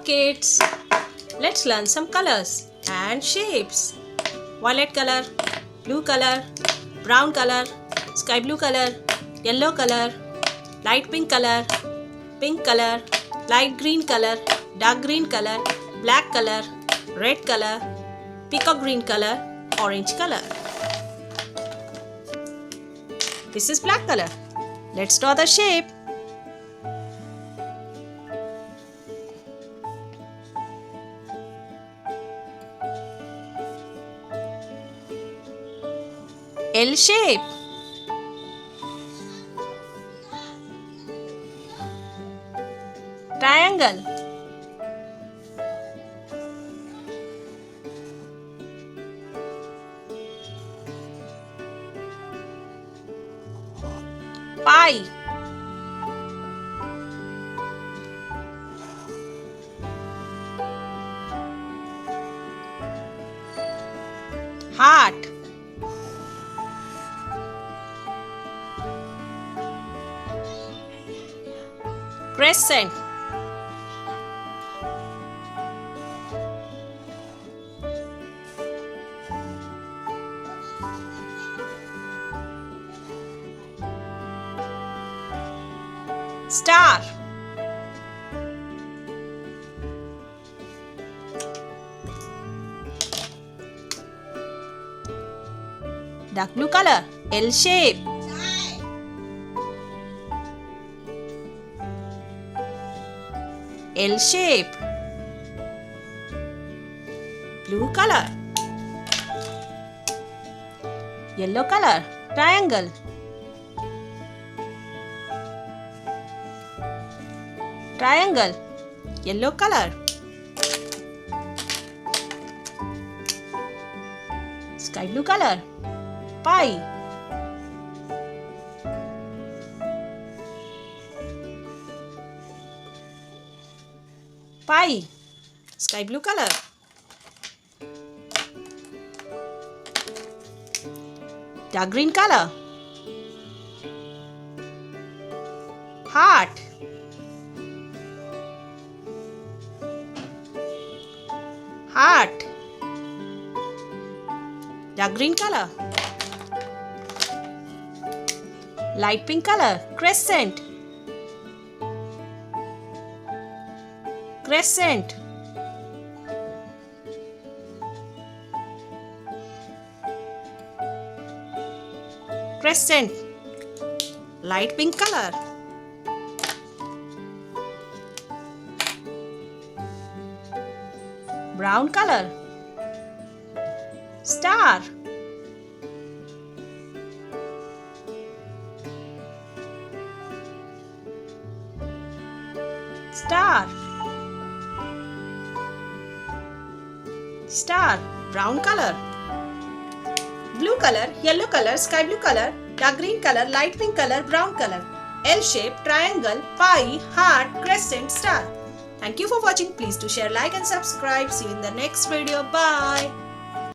kids, let's learn some colors and shapes. Violet color, blue color, brown color, sky blue color, yellow color, light pink color, light green color, dark green color, black color, red color, peacock green color, orange color. This is black color. Let's draw the shape. L shape. Triangle. Pie. Heart. Crescent. Star. Dark blue color, L shape. L shape. Blue color. Yellow color, triangle. Triangle, yellow color. Sky blue color, pie. Pie, sky blue color. Dark green color. Heart. Heart. Dark green color. Light pink color, crescent. Crescent. Crescent. Light pink color. Brown color. Star. Star. Star, brown color. Blue color, yellow color, sky blue color, dark green color, light pink color, brown color. L shape, triangle, pie, heart, crescent, star. Thank you for watching. Please do share, like and subscribe. See you in the next video. Bye.